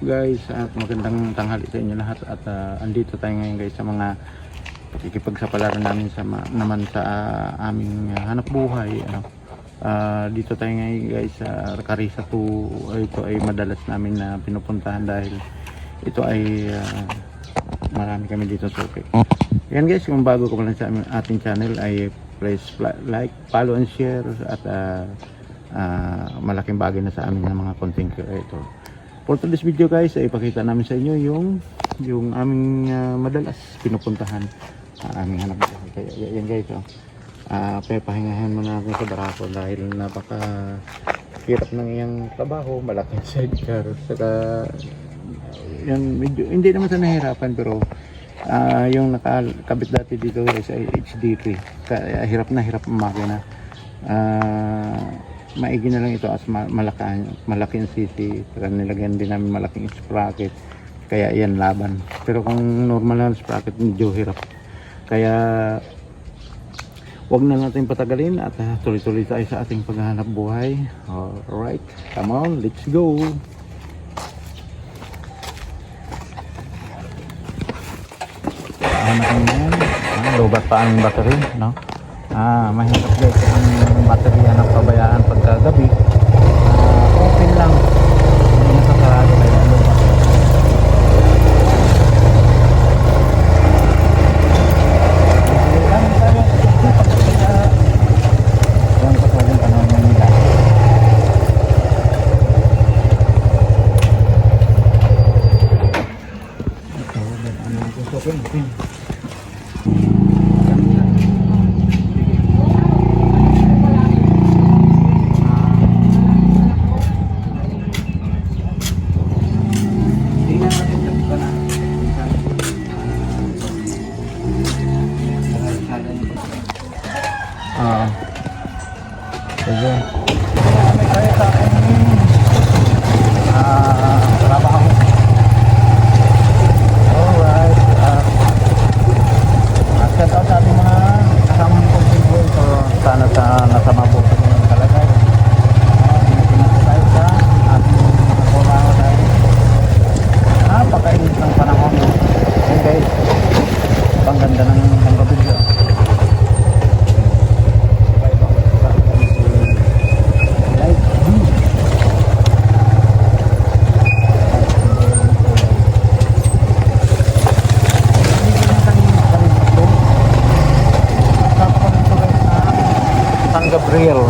guys at magandang tanghali sa inyo lahat at andito tayo ngayon guys sa mga pakikipagsapalaran namin naman sa aming hanap buhay dito tayo ngayon guys sa Carissa 2. Ito ay madalas namin na pinupuntahan dahil ito ay marami kami dito sa suki. Yan guys, kung bago ka pa lang sa ating channel ay please like, follow and share at malaking bagay na sa amin ng mga content creator. For today's video guys ay ipakita namin sa inyo yung aming madalas pinupuntahan aming hanap buhay. Kaya yan guys, papahingahan muna natin sa barako dahil napaka hirap ng iyang trabaho, malaking sidecar, saka yan medyo hindi naman sa nahirapan pero yung nakakabit dati dito guys ay HDP, kaya hirap na hirap ang makina. Maigi na lang ito as malaking city, kaya nilagyan din namin malaking sprocket, kaya yan laban. Pero kung normal na sprocket medyo hirap, kaya wag na natin patagalin at tuloy-tuloy tayo sa ating paghahanap buhay. Alright, come on, let's go. Ano yan? Lobat pa ang battery, no? Mahirap guys ang baterya ng pabayaan pagkagabi. Open lang, hindi nakasarado kaya lobat. Yan pa sa yung panahon ng nila. Ito, ano gusto ko yun. Sige. May kaya sa akin trabaho. Alright. Shout out sa ating mga kasamang content ito. Sana nasa mabuti ng kalagay. Pinapinag tayo sa ating trabaho dahil napakainit ng panahon. Ayan guys, pangganda ng video. Gabriel.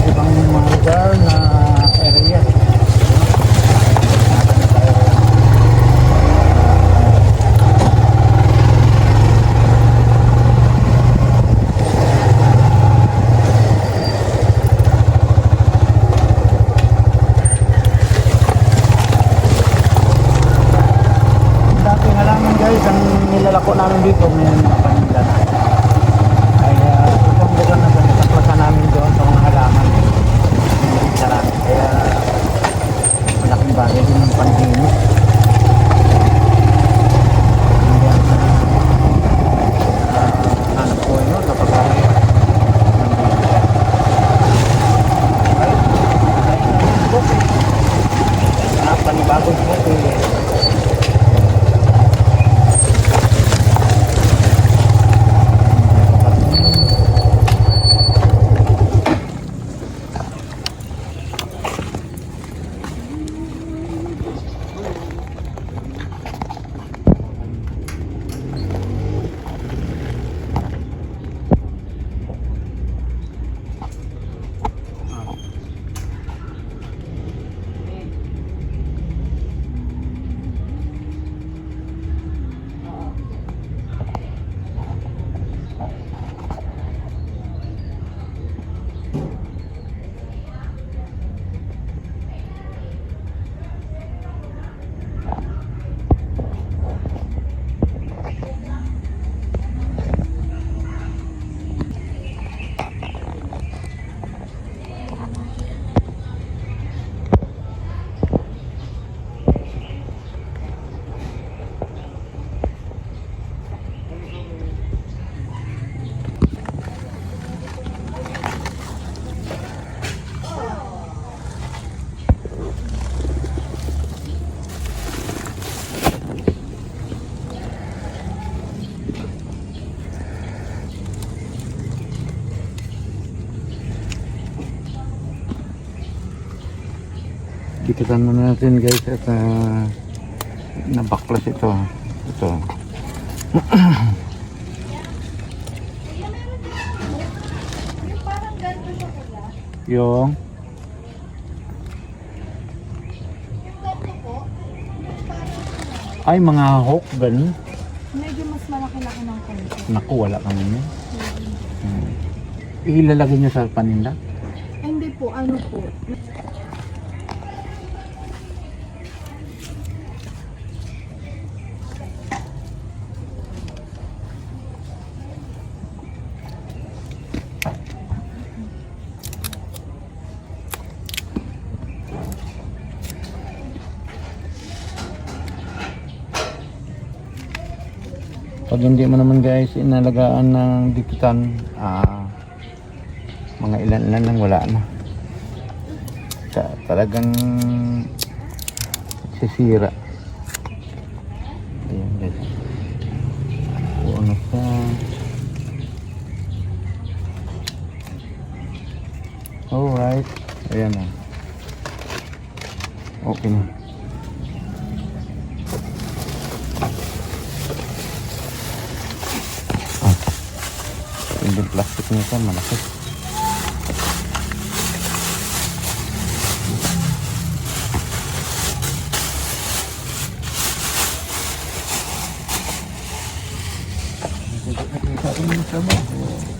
Ibang mga lugar na area. Dikitan muna natin guys at nabaklas ito. Ito. Yung ay mga hook ganun. Medyo mas malaki-laki ng konti. Naku, wala kami niya. Ilalagay niyo sa paninda? Ay, hindi po, ano po. Pag hindi mo naman guys inalagaan ng dikitan, mga ilan-ilan lang wala na. Talagang sisira. Ayan guys. Ano pa? Alright. Ayan na. Okay na. Yung plastic nito malaki. Nakita ko yung sama.